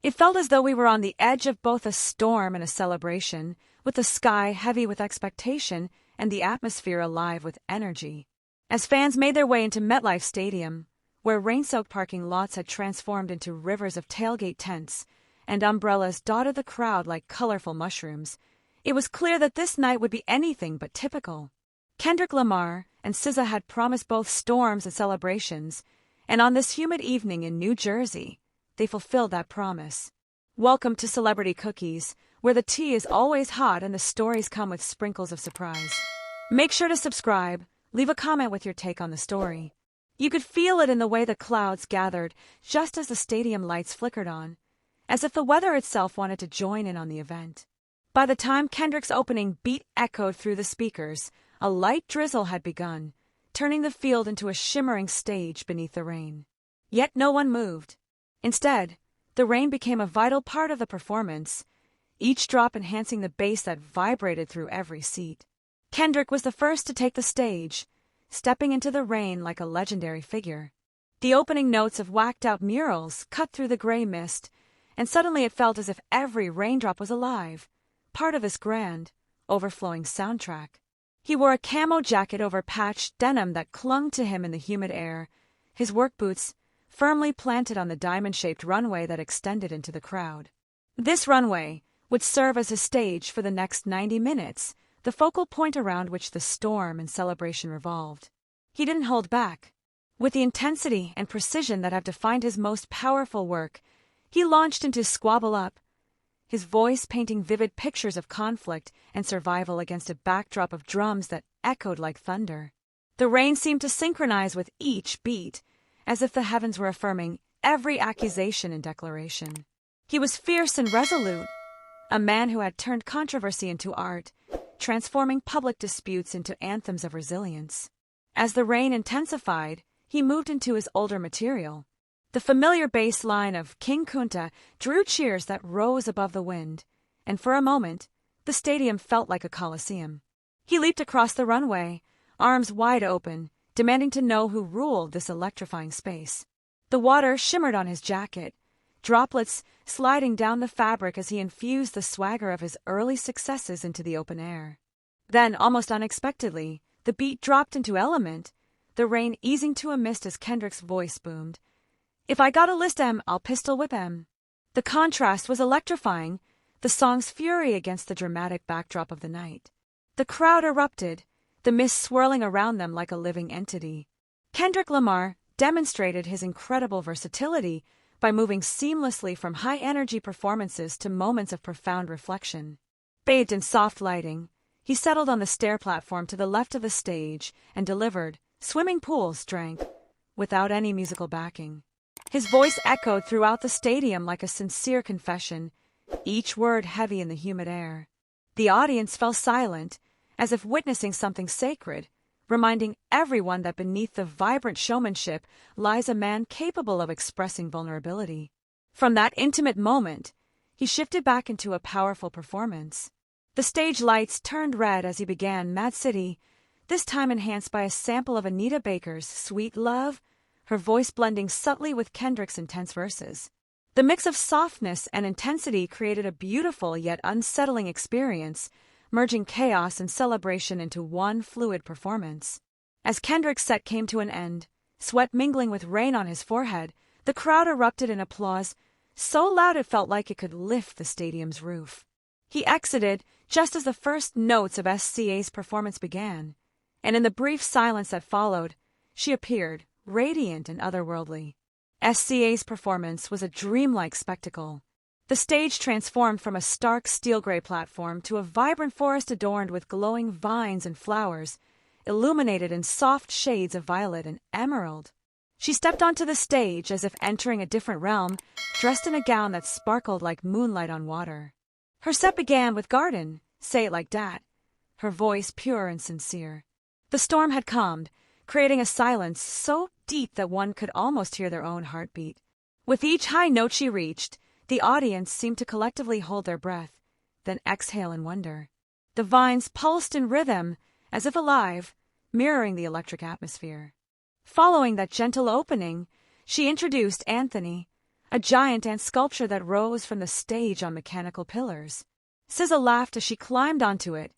It felt as though we were on the edge of both a storm and a celebration, with the sky heavy with expectation and the atmosphere alive with energy. As fans made their way into MetLife Stadium, where rain-soaked parking lots had transformed into rivers of tailgate tents and umbrellas dotted the crowd like colorful mushrooms, it was clear that this night would be anything but typical. Kendrick Lamar and SZA had promised both storms and celebrations, and on this humid evening in New Jersey, they fulfilled that promise. Welcome to Celebrity Cookies, where the tea is always hot and the stories come with sprinkles of surprise. Make sure to subscribe, leave a comment with your take on the story. You could feel it in the way the clouds gathered just as the stadium lights flickered on, as if the weather itself wanted to join in on the event. By the time Kendrick's opening beat echoed through the speakers, a light drizzle had begun, turning the field into a shimmering stage beneath the rain. Yet no one moved. Instead, the rain became a vital part of the performance, each drop enhancing the bass that vibrated through every seat. Kendrick was the first to take the stage, stepping into the rain like a legendary figure. The opening notes of whacked-out murals cut through the gray mist, and suddenly it felt as if every raindrop was alive, part of this grand, overflowing soundtrack. He wore a camo jacket over patched denim that clung to him in the humid air, his work boots firmly planted on the diamond-shaped runway that extended into the crowd. This runway would serve as a stage for the next 90 minutes, the focal point around which the storm and celebration revolved. He didn't hold back. With the intensity and precision that have defined his most powerful work, he launched into Squabble Up, his voice painting vivid pictures of conflict and survival against a backdrop of drums that echoed like thunder. The rain seemed to synchronize with each beat, as if the heavens were affirming every accusation and declaration. He was fierce and resolute, a man who had turned controversy into art, transforming public disputes into anthems of resilience. As the rain intensified, he moved into his older material. The familiar bass line of King Kunta drew cheers that rose above the wind, and for a moment, the stadium felt like a coliseum. He leaped across the runway, arms wide open, demanding to know who ruled this electrifying space. The water shimmered on his jacket, droplets sliding down the fabric as he infused the swagger of his early successes into the open air. Then, almost unexpectedly, the beat dropped into element, the rain easing to a mist as Kendrick's voice boomed. "If I gotta list 'em, I'll pistol whip 'em." The contrast was electrifying, the song's fury against the dramatic backdrop of the night. The crowd erupted, the mist swirling around them like a living entity. Kendrick Lamar demonstrated his incredible versatility by moving seamlessly from high-energy performances to moments of profound reflection. Bathed in soft lighting, he settled on the stair platform to the left of the stage and delivered "Swimming Pools" drank, without any musical backing. His voice echoed throughout the stadium like a sincere confession, each word heavy in the humid air. The audience fell silent, as if witnessing something sacred, reminding everyone that beneath the vibrant showmanship lies a man capable of expressing vulnerability. From that intimate moment, he shifted back into a powerful performance. The stage lights turned red as he began Mad City, this time enhanced by a sample of Anita Baker's Sweet Love, her voice blending subtly with Kendrick's intense verses. The mix of softness and intensity created a beautiful yet unsettling experience, merging chaos and celebration into one fluid performance. As Kendrick's set came to an end, sweat mingling with rain on his forehead, the crowd erupted in applause, so loud it felt like it could lift the stadium's roof. He exited just as the first notes of SZA's performance began, and in the brief silence that followed, she appeared, radiant and otherworldly. SZA's performance was a dreamlike spectacle. The stage transformed from a stark steel-gray platform to a vibrant forest adorned with glowing vines and flowers, illuminated in soft shades of violet and emerald. She stepped onto the stage as if entering a different realm, dressed in a gown that sparkled like moonlight on water. Her set began with Garden, Say It Like Dat, her voice pure and sincere. The storm had calmed, creating a silence so deep that one could almost hear their own heartbeat. With each high note she reached, the audience seemed to collectively hold their breath, then exhale in wonder. The vines pulsed in rhythm, as if alive, mirroring the electric atmosphere. Following that gentle opening, she introduced Anthony, a giant ant sculpture that rose from the stage on mechanical pillars. SZA laughed as she climbed onto it,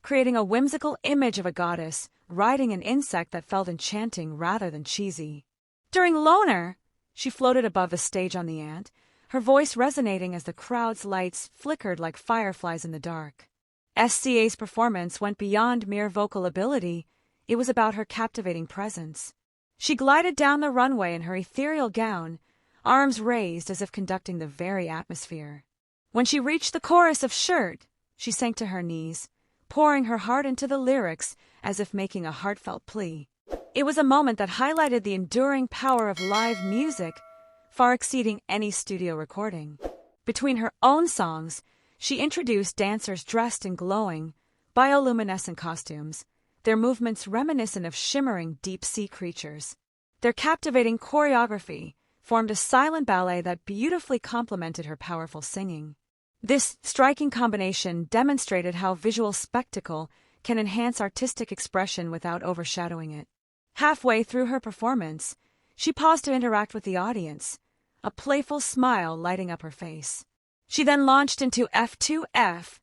creating a whimsical image of a goddess riding an insect that felt enchanting rather than cheesy. During Loner, she floated above the stage on the ant, her voice resonating as the crowd's lights flickered like fireflies in the dark. SZA's performance went beyond mere vocal ability. It was about her captivating presence. She glided down the runway in her ethereal gown, arms raised as if conducting the very atmosphere. When she reached the chorus of Shirt, she sank to her knees, pouring her heart into the lyrics as if making a heartfelt plea. It was a moment that highlighted the enduring power of live music, far exceeding any studio recording. Between her own songs, she introduced dancers dressed in glowing, bioluminescent costumes, their movements reminiscent of shimmering deep-sea creatures. Their captivating choreography formed a silent ballet that beautifully complemented her powerful singing. This striking combination demonstrated how visual spectacle can enhance artistic expression without overshadowing it. Halfway through her performance, she paused to interact with the audience, a playful smile lighting up her face. She then launched into F2F,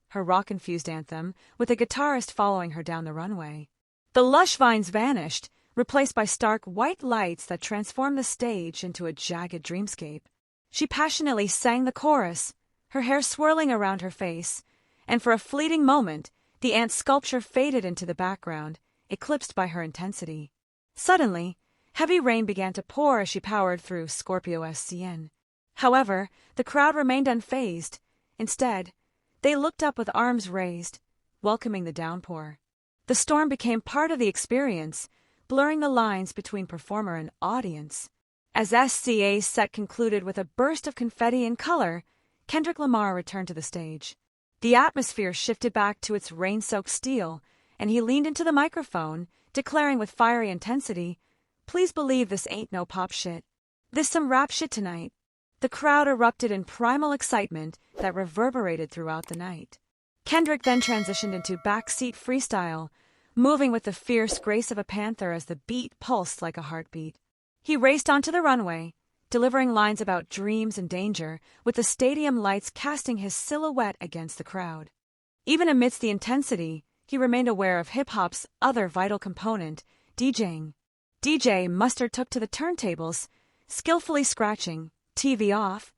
her rock-infused anthem, with the guitarist following her down the runway. The lush vines vanished, replaced by stark white lights that transformed the stage into a jagged dreamscape. She passionately sang the chorus, her hair swirling around her face, and for a fleeting moment, the ant sculpture faded into the background, eclipsed by her intensity. Suddenly, heavy rain began to pour as she powered through Scorpio SCN. However, the crowd remained unfazed. Instead, they looked up with arms raised, welcoming the downpour. The storm became part of the experience, blurring the lines between performer and audience. As SZA's set concluded with a burst of confetti and color, Kendrick Lamar returned to the stage. The atmosphere shifted back to its rain-soaked steel, and he leaned into the microphone, declaring with fiery intensity, "Please believe this ain't no pop shit. This some rap shit tonight." The crowd erupted in primal excitement that reverberated throughout the night. Kendrick then transitioned into backseat freestyle, moving with the fierce grace of a panther as the beat pulsed like a heartbeat. He raced onto the runway, delivering lines about dreams and danger, with the stadium lights casting his silhouette against the crowd. Even amidst the intensity, he remained aware of hip-hop's other vital component, DJing. DJ Mustard took to the turntables, skillfully scratching, TV off,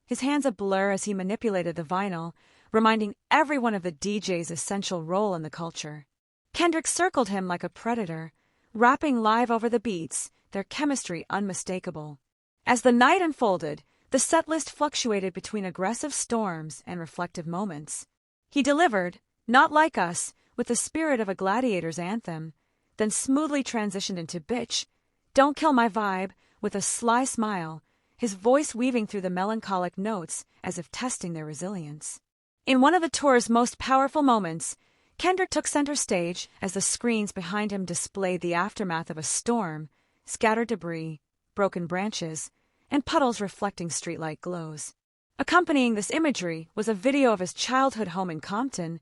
his hands a blur as he manipulated the vinyl, reminding everyone of the DJ's essential role in the culture. Kendrick circled him like a predator, rapping live over the beats, their chemistry unmistakable. As the night unfolded, the setlist fluctuated between aggressive storms and reflective moments. He delivered, Not Like Us, with the spirit of a gladiator's anthem, then smoothly transitioned into Bitch, Don't Kill My Vibe, with a sly smile, his voice weaving through the melancholic notes as if testing their resilience. In one of the tour's most powerful moments, Kendrick took center stage as the screens behind him displayed the aftermath of a storm, scattered debris, broken branches, and puddles reflecting streetlight glows. Accompanying this imagery was a video of his childhood home in Compton,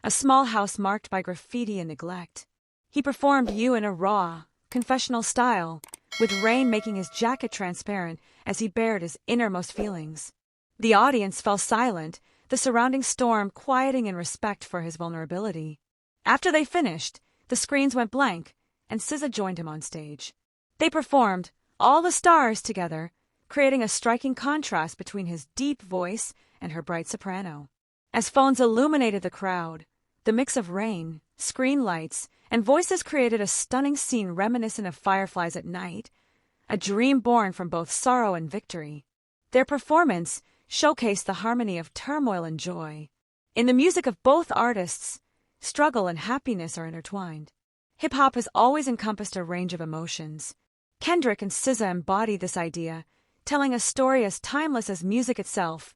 a small house marked by graffiti and neglect. He performed You in a raw, confessional style, with rain making his jacket transparent as he bared his innermost feelings. The audience fell silent, the surrounding storm quieting in respect for his vulnerability. After they finished, the screens went blank, and SZA joined him on stage. They performed All the Stars together, creating a striking contrast between his deep voice and her bright soprano. As phones illuminated the crowd, the mix of rain, screen lights, and voices created a stunning scene reminiscent of fireflies at night, a dream born from both sorrow and victory. Their performance showcased the harmony of turmoil and joy. In the music of both artists, struggle and happiness are intertwined. Hip-hop has always encompassed a range of emotions. Kendrick and SZA embody this idea, telling a story as timeless as music itself.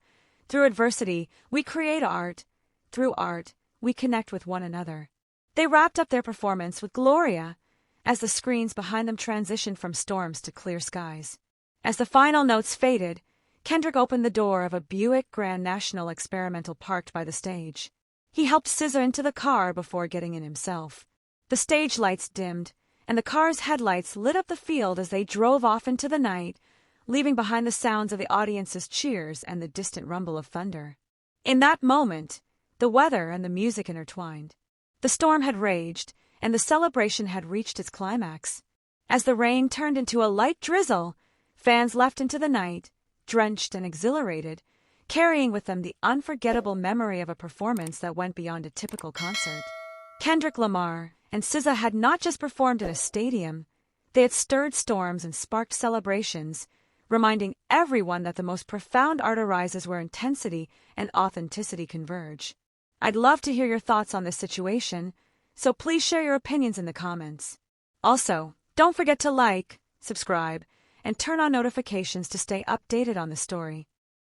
Through adversity, we create art. Through art, we connect with one another. They wrapped up their performance with Gloria, as the screens behind them transitioned from storms to clear skies. As the final notes faded, Kendrick opened the door of a Buick Grand National Experimental parked by the stage. He helped SZA into the car before getting in himself. The stage lights dimmed, and the car's headlights lit up the field as they drove off into the night, leaving behind the sounds of the audience's cheers and the distant rumble of thunder. In that moment, the weather and the music intertwined. The storm had raged, and the celebration had reached its climax. As the rain turned into a light drizzle, fans left into the night, drenched and exhilarated, carrying with them the unforgettable memory of a performance that went beyond a typical concert. Kendrick Lamar and SZA had not just performed in a stadium, they had stirred storms and sparked celebrations, reminding everyone that the most profound art arises where intensity and authenticity converge. I'd love to hear your thoughts on this situation, so please share your opinions in the comments. Also, don't forget to like, subscribe, and turn on notifications to stay updated on the story.